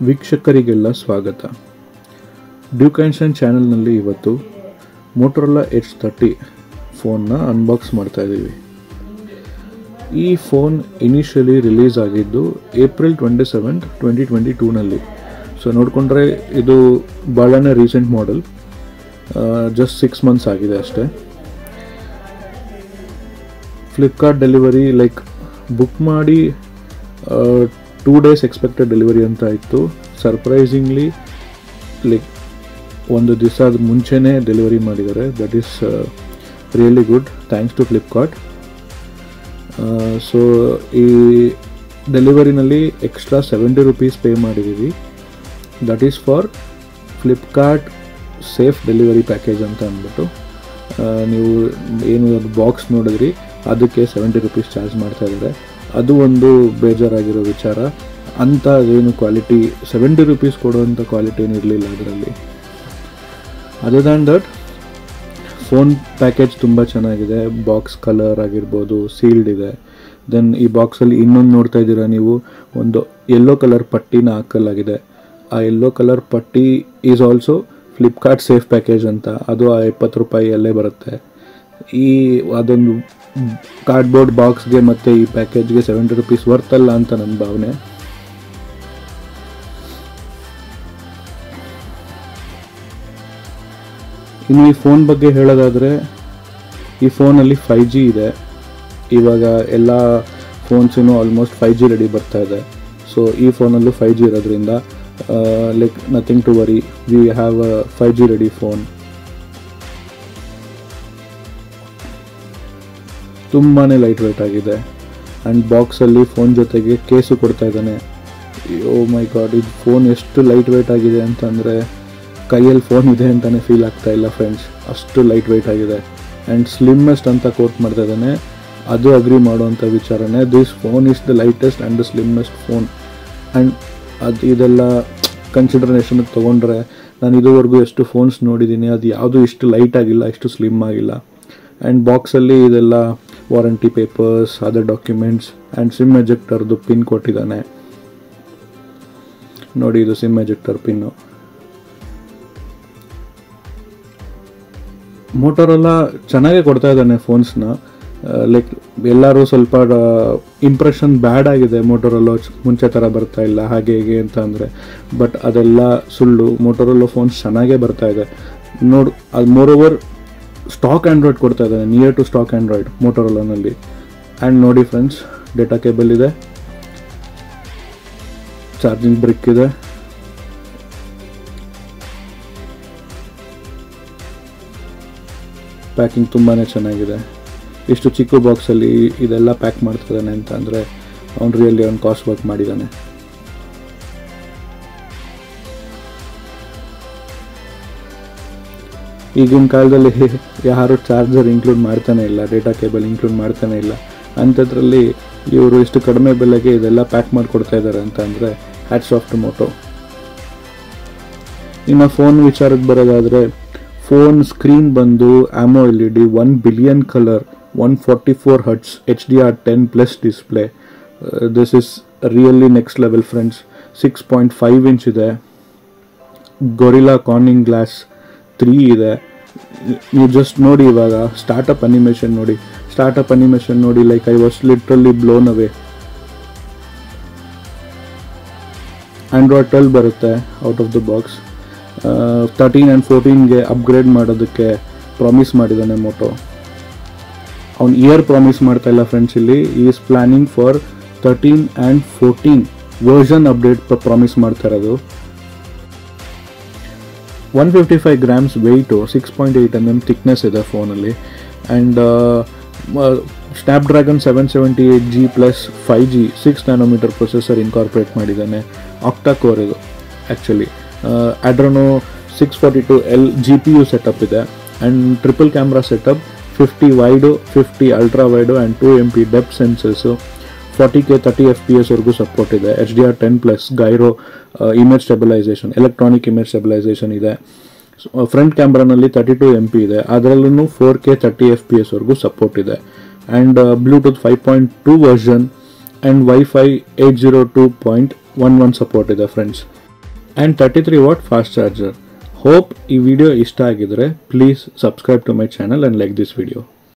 ವೀಕ್ಷಕರಿಗೆಲ್ಲ ಸ್ವಾಗತ. Duke and ಸನ್ ಚಾನಲ್ನಲ್ಲಿ ಇವತ್ತು Motorola Edge 30 ಫೋನ್ನ ಅನ್ಬಾಕ್ಸ್ ಮಾಡ್ತಾ ಇದ್ದೀವಿ. ಈ ಫೋನ್ ಇನಿಷಿಯಲಿ ರಿಲೀಸ್ ಆಗಿದ್ದು ಏಪ್ರಿಲ್ 27, 2022ನಲ್ಲಿ. ಸೊ ನೋಡಿಕೊಂಡ್ರೆ ಇದು ಭಾಳನೇ ರೀಸೆಂಟ್ ಮಾಡೆಲ್, ಜಸ್ಟ್ 6 months ಆಗಿದೆ ಅಷ್ಟೇ. ಫ್ಲಿಪ್ಕಾರ್ಟ್ ಡೆಲಿವರಿ ಲೈಕ್ ಬುಕ್ ಮಾಡಿ 2 days ಎಕ್ಸ್ಪೆಕ್ಟೆಡ್ ಡೆಲಿವರಿ ಅಂತ ಇತ್ತು. ಸರ್ಪ್ರೈಸಿಂಗ್ಲಿ ಲೈಕ್ ಒಂದು ದಿವಸ ಮುಂಚೆನೇ ಡೆಲಿವರಿ ಮಾಡಿದ್ದಾರೆ. That is really good, thanks to Flipkart. So ಈ ಡೆಲಿವರಿನಲ್ಲಿ ಎಕ್ಸ್ಟ್ರಾ ₹70 ಪೇ ಮಾಡಿದ್ದೀವಿ. That is for Flipkart safe delivery package ಅಂತ ಅಂದ್ಬಿಟ್ಟು ನೀವು ಏನು ಅದು ಬಾಕ್ಸ್ ನೋಡಿದ್ರಿ ಅದಕ್ಕೆ ₹70 ಚಾರ್ಜ್ ಮಾಡ್ತಾ ಇದ್ದಾರೆ. ಅದು ಒಂದು ಬೇಜಾರಾಗಿರೋ ವಿಚಾರ. ಅಂಥ ಏನು ಕ್ವಾಲಿಟಿ ₹70 ಕೊಡುವಂಥ ಕ್ವಾಲಿಟಿ ಏನು ಇರಲಿಲ್ಲ ಅದರಲ್ಲಿ. Other than that phone package ತುಂಬ ಚೆನ್ನಾಗಿದೆ. ಬಾಕ್ಸ್ ಕಲರ್ ಆಗಿರ್ಬೋದು, ಸೀಲ್ಡ್ ಇದೆ. ದೆನ್ ಈ ಬಾಕ್ಸಲ್ಲಿ ಇನ್ನೊಂದು ನೋಡ್ತಾ ಇದ್ದೀರಾ ನೀವು, ಒಂದು ಯೆಲ್ಲೋ ಕಲರ್ ಪಟ್ಟಿನ ಹಾಕಲಾಗಿದೆ. ಆ ಯೆಲ್ಲೋ ಕಲರ್ ಪಟ್ಟಿ is also Flipkart safe package ಅಂತ. ಅದು ಆ ₹70 ಬರುತ್ತೆ. ಈ ಅದೊಂದು ಕಾರ್ಡ್ಬೋರ್ಡ್ ಬಾಕ್ಸ್ಗೆ ಮತ್ತು ಈ ಪ್ಯಾಕೇಜ್ಗೆ ₹70 ವರ್ತಲ್ಲ ಅಂತ ನನ್ನ ಭಾವನೆ. ಇನ್ನು ಈ ಫೋನ್ ಬಗ್ಗೆ ಹೇಳೋದಾದರೆ, ಈ ಫೋನಲ್ಲಿ 5G ಇದೆ. ಇವಾಗ ಎಲ್ಲ ಫೋನ್ಸಿನೂ ಆಲ್ಮೋಸ್ಟ್ 5G ರೆಡಿ ಬರ್ತಾ ಇದೆ. ಸೊ ಈ ಫೋನಲ್ಲೂ 5G ಇರೋದ್ರಿಂದ like nothing to worry, we have a 5G ready phone. ತುಂಬಾ ಲೈಟ್ ವೆಯ್ಟ್ ಆಗಿದೆ. ಆ್ಯಂಡ್ ಬಾಕ್ಸಲ್ಲಿ ಫೋನ್ ಜೊತೆಗೆ ಕೇಸು ಕೊಡ್ತಾ ಇದ್ದಾನೆ. ಓ ಮೈ ಗಾಡ್, ಇದು ಫೋನ್ ಎಷ್ಟು ಲೈಟ್ ವೆಯ್ಟ್ ಆಗಿದೆ ಅಂತಂದರೆ ಕೈಯಲ್ಲಿ ಫೋನ್ ಇದೆ ಅಂತಲೇ ಫೀಲ್ ಆಗ್ತಾ ಇಲ್ಲ ಫ್ರೆಂಡ್ಸ್, ಅಷ್ಟು ಲೈಟ್ ವೆಯ್ಟ್ ಆಗಿದೆ. ಆ್ಯಂಡ್ ಸ್ಲಿಮ್ಮೆಸ್ಟ್ ಅಂತ ಕೋಟ್ ಮಾಡ್ತಾ ಇದ್ದಾನೆ. ಅದು ಅಗ್ರಿ ಮಾಡುವಂಥ ವಿಚಾರನೇ. This phone is the lightest and the slimmest phone. And ಇದೆಲ್ಲ ಕನ್ಸಿಡರೇಷನ್ಗೆ ತೊಗೊಂಡ್ರೆ ನಾನು ಇದುವರೆಗೂ ಎಷ್ಟು ಫೋನ್ಸ್ ನೋಡಿದ್ದೀನಿ, ಅದು ಯಾವುದೂ ಇಷ್ಟು ಲೈಟ್ ಆಗಿಲ್ಲ, ಇಷ್ಟು ಸ್ಲಿಮ್ ಆಗಿಲ್ಲ. ಆ್ಯಂಡ್ ಬಾಕ್ಸಲ್ಲಿ ಇದೆಲ್ಲ warranty papers, other documents and SIM ಎಜೆಕ್ಟರ್ದು ಪಿನ್ ಕೊಟ್ಟಿದ್ದಾನೆ. ನೋಡಿ, ಇದು ಸಿಮ್ ಎಜೆಕ್ಟರ್ ಪಿನ್ನು. ಮೋಟೋರೋಲಾ ಚೆನ್ನಾಗೇ ಕೊಡ್ತಾ ಇದ್ದಾನೆ ಫೋನ್ಸ್ನ. ಲೈಕ್ ಎಲ್ಲರೂ ಸ್ವಲ್ಪ ಇಂಪ್ರೆಷನ್ ಬ್ಯಾಡ್ ಆಗಿದೆ, ಮೋಟೋರೋಲಾ ಮುಂಚೆ ಥರ ಬರ್ತಾ ಇಲ್ಲ ಹಾಗೆ ಹೀಗೆ ಅಂತ ಅಂದರೆ. ಬಟ್ ಅದೆಲ್ಲ ಸುಳ್ಳು. ಮೋಟೋರೋಲಾ ಫೋನ್ಸ್ ಚೆನ್ನಾಗೇ ಬರ್ತಾ ಇದೆ. ನೋಡು, ಅದು ಮೋರ್ ಓವರ್ ಸ್ಟಾಕ್ ಆ್ಯಂಡ್ರಾಯ್ಡ್ ಕೊಡ್ತಾ ಇದ್ದಾನೆ, ನಿಯರ್ ಟು ಸ್ಟಾಕ್ ಆ್ಯಂಡ್ರಾಯ್ಡ್ ಮೋಟೋರೋಲಾನಲ್ಲಿ. ಆ್ಯಂಡ್ ನೋಡಿ ಫ್ರೆಂಡ್ಸ್, ಡೇಟಾ ಕೇಬಲ್ ಇದೆ, ಚಾರ್ಜಿಂಗ್ ಬ್ರಿಕ್ ಇದೆ, ಪ್ಯಾಕಿಂಗ್ ತುಂಬಾ ಚೆನ್ನಾಗಿದೆ. ಇಷ್ಟು ಚಿಕ್ಕ ಬಾಕ್ಸಲ್ಲಿ ಇದೆಲ್ಲ ಪ್ಯಾಕ್ ಮಾಡ್ತಿದ್ದಾನೆ ಅಂತ ಅಂದರೆ ಅವ್ನು ರಿಯಲಿ ಅವ್ನು ಕಾಸ್ಟ್ ವರ್ಕ್ ಮಾಡಿದ್ದಾನೆ. ಈಗಿನ ಕಾಲದಲ್ಲಿ ಯಾರು ಚಾರ್ಜರ್ ಇನ್ಕ್ಲೂಡ್ ಮಾಡ್ತಾನೆ ಇಲ್ಲ, ಡೇಟಾ ಕೇಬಲ್ ಇನ್ಕ್ಲೂಡ್ ಮಾಡ್ತಾನೆ ಇಲ್ಲ. ಅಂಥದ್ರಲ್ಲಿ ಇವರು ಇಷ್ಟು ಕಡಿಮೆ ಬೆಲೆಗೆ ಇದೆಲ್ಲ ಪ್ಯಾಕ್ ಮಾಡಿಕೊಡ್ತಾ ಇದ್ದಾರೆ ಅಂತ ಅಂದರೆ ಹ್ಯಾಟ್ಸ್ ಆಫ್ ಟು ಮೋಟೋ. ಇನ್ನು ಫೋನ್ ವಿಚಾರಕ್ಕೆ ಬರೋದಾದರೆ, ಫೋನ್ ಸ್ಕ್ರೀನ್ ಬಂದು AMOLED 1 billion colour 144 Hz HDR10+ display. This is really next level friends. 6.5 inch ಇದೆ. ಗೊರಿಲ್ಲಾ ಕಾರ್ನಿಂಗ್ ಗ್ಲಾಸ್ 3 ಇದೆ. ನೀವು ಜಸ್ಟ್ ನೋಡಿ, ಇವಾಗ ಸ್ಟಾರ್ಟಪ್ ಅನಿಮೇಷನ್ ನೋಡಿ, like I was literally blown away. Android 12 ಬರುತ್ತೆ out of the box. 13 and 14ಗೆ upgrade ಮಾಡೋದಕ್ಕೆ promise ಮಾಡಿದ್ದಾನೆ ಮೋಟೋ. ಅವ್ನು ಇಯರ್ ಪ್ರಾಮಿಸ್ ಮಾಡ್ತಾ ಇಲ್ಲ ಫ್ರೆಂಡ್ಸ್, ಇಲ್ಲಿ is planning for 13 and 14 version update promise ಮಾಡ್ತಾ ಇರೋದು. 155 grams ವೆಯ್ಟು, 6.8 mm ಥಿಕ್ನೆಸ್ ಇದೆ ಫೋನಲ್ಲಿ. And Snapdragon 778G plus 5G 6 nanometer processor incorporate ಮಾಡಿದ್ದಾನೆ. ಆಕ್ಟಾ ಕೋರ್ ಇದು actually. Adreno 642L GPU setup ಇದೆ. And triple camera setup, 50 wide, 50 ultra wide and 2 MP depth sensors. 40K 30 FPS ವರೆಗೂ support ಇದೆ. HDR10+ gyro image stabilisation, electronic image stabilisation ಇದೆ. Front ಕ್ಯಾಮ್ರಾನಲ್ಲಿ 32 MP ಇದೆ. ಅದರಲ್ಲೂ 4K 30 FPS ವರೆಗೂ support ಇದೆ. And Bluetooth 5.2 version and WiFi 802.11 support ಇದೆ friends. And 33 watt fast charger. Hope ಈ ವಿಡಿಯೋ ಇಷ್ಟ ಆಗಿದ್ರೆ please subscribe to my channel and like this video.